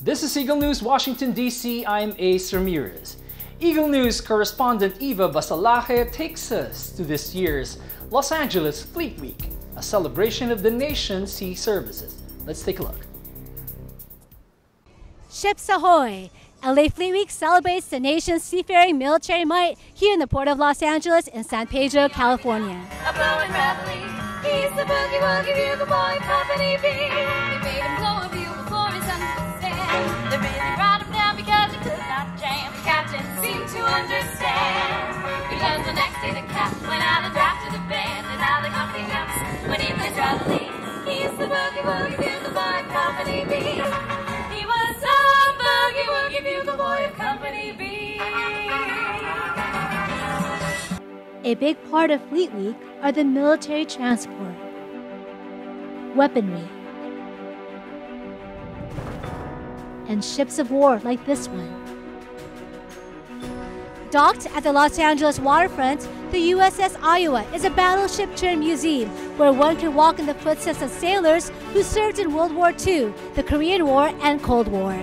This is Eagle News, Washington, D.C. I'm Ace Ramirez. Eagle News correspondent Eva Basallaje takes us to this year's Los Angeles Fleet Week, a celebration of the nation's sea services. Let's take a look. Ships ahoy! LA Fleet Week celebrates the nation's seafaring military might here in the Port of Los Angeles in San Pedro, California. A blowing reveille, he's the boogie woogie bugle boy company B. They made him blow a bugle before his understand. They really brought him down because he could not jam. The captain seemed to understand. He learned the next day the captain went out and drafted the band, and now they got the ups when he plays reveille. He's the boogie woogie bugle boy company B. He was the boogie woogie bugle boy of company B. A big part of Fleet Week are the military transport, weaponry, and ships of war like this one. Docked at the Los Angeles waterfront, the USS Iowa is a battleship-turned museum where one can walk in the footsteps of sailors who served in World War II, the Korean War, and Cold War.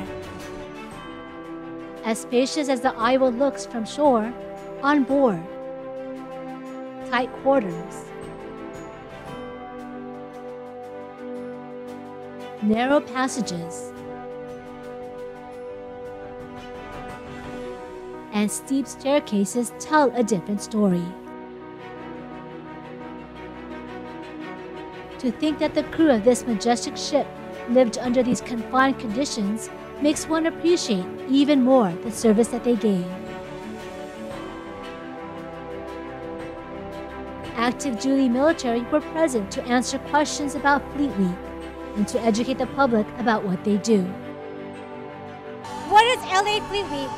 As spacious as the Iowa looks from shore, on board, tight quarters, narrow passages, and steep staircases tell a different story. To think that the crew of this majestic ship lived under these confined conditions makes one appreciate even more the service that they gave. Active duty military were present to answer questions about Fleet Week and to educate the public about what they do. What is LA Fleet Week?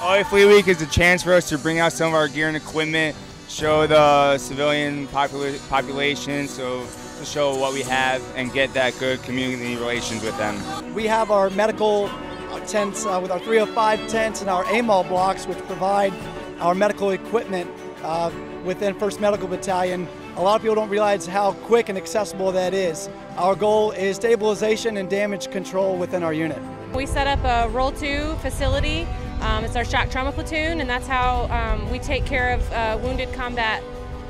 LA Fleet Week is a chance for us to bring out some of our gear and equipment, show the civilian population, so to show what we have and get that good community relations with them. We have our medical tents with our 305 tents and our AMOL blocks, which provide our medical equipment within 1st Medical Battalion. A lot of people don't realize how quick and accessible that is. Our goal is stabilization and damage control within our unit. We set up a Roll 2 facility. It's our shock trauma platoon, and that's how we take care of wounded combat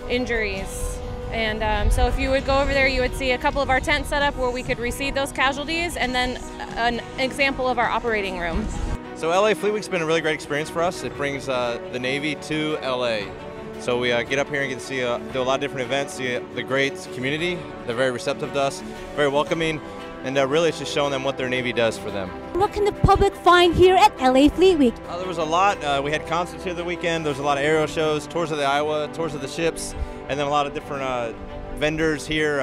injuries. And so if you would go over there, you would see a couple of our tents set up where we could receive those casualties, and then an example of our operating room. So LA Fleet Week's been a really great experience for us. It brings the Navy to LA. So we get up here and get to see do a lot of different events, see the great community. They're very receptive to us, very welcoming, and really it's just showing them what their Navy does for them. What can the public find here at LA Fleet Week? There was a lot. We had concerts here the weekend. There was a lot of aerial shows, tours of the Iowa, tours of the ships, and then a lot of different vendors here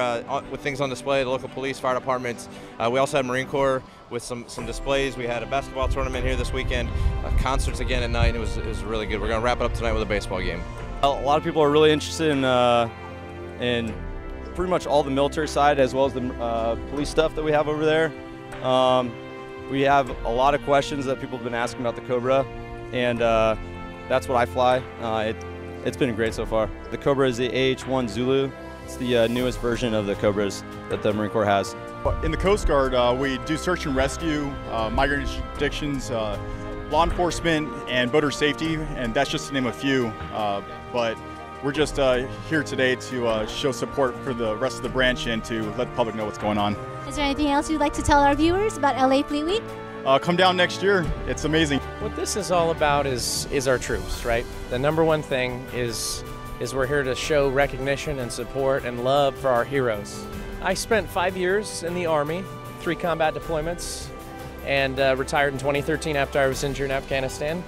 with things on display, the local police, fire departments. We also had Marine Corps with some displays. We had a basketball tournament here this weekend, concerts again at night. It was really good. We're going to wrap it up tonight with a baseball game. A lot of people are really interested in pretty much all the military side as well as the police stuff that we have over there. We have a lot of questions that people have been asking about the Cobra, and that's what I fly. It's been great so far. The Cobra is the AH-1 Zulu. It's the newest version of the Cobras that the Marine Corps has. In the Coast Guard, we do search and rescue, migrant interdictions, law enforcement, and boater safety, and that's just to name a few. But we're just here today to show support for the rest of the branch and to let the public know what's going on. Is there anything else you'd like to tell our viewers about LA Fleet Week? Come down next year. It's amazing. What this is all about is our troops, right? The number one thing is we're here to show recognition and support and love for our heroes. I spent 5 years in the Army, 3 combat deployments, and retired in 2013 after I was injured in Afghanistan.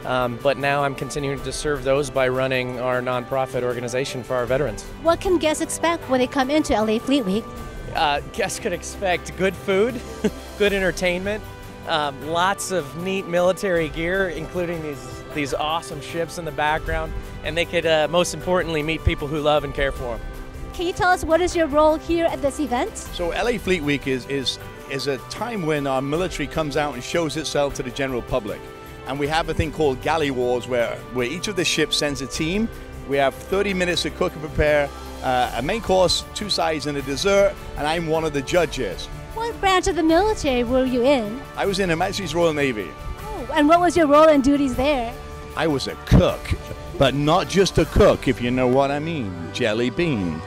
But now I'm continuing to serve those by running our nonprofit organization for our veterans. What can guests expect when they come into LA Fleet Week? Guests could expect good food, good entertainment, lots of neat military gear, including these awesome ships in the background, and they could most importantly meet people who love and care for them. Can you tell us what is your role here at this event? So LA Fleet Week is a time when our military comes out and shows itself to the general public. And we have a thing called Galley Wars where each of the ships sends a team. We have 30 minutes to cook and prepare a main course, 2 sides and a dessert, and I'm one of the judges. What What branch of the military were you in? I was in Her Majesty's Royal Navy. Oh, and what was your role and duties there? I was a cook, but not just a cook, if you know what I mean. Jelly bean.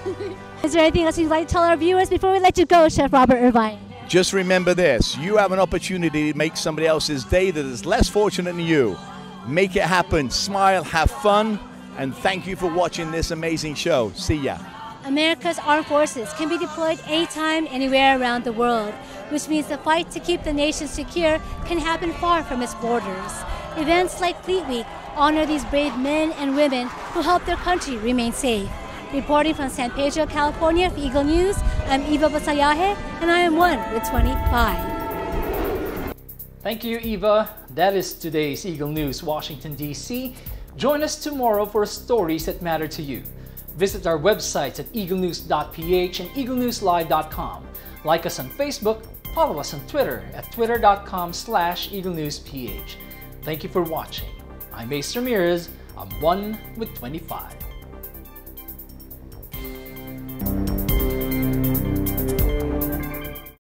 Is there anything else you'd like to tell our viewers before we let you go, Chef Robert Irvine? Just remember this, you have an opportunity to make somebody else's day that is less fortunate than you. Make it happen, smile, have fun, and thank you for watching this amazing show. See ya. America's armed forces can be deployed anytime, anywhere around the world, which means the fight to keep the nation secure can happen far from its borders. Events like Fleet Week honor these brave men and women who help their country remain safe. Reporting from San Pedro, California for Eagle News, I'm Eva Basallaje, and I am 1 with 25. Thank you, Eva. That is today's Eagle News, Washington, D.C. Join us tomorrow for stories that matter to you. Visit our websites at Eaglenews.PH and EagleNewsLive.com. Like us on Facebook, follow us on Twitter at Twitter.com/EagleNewsPH. Thank you for watching. I'm Ace Ramirez. I'm 1 with 25.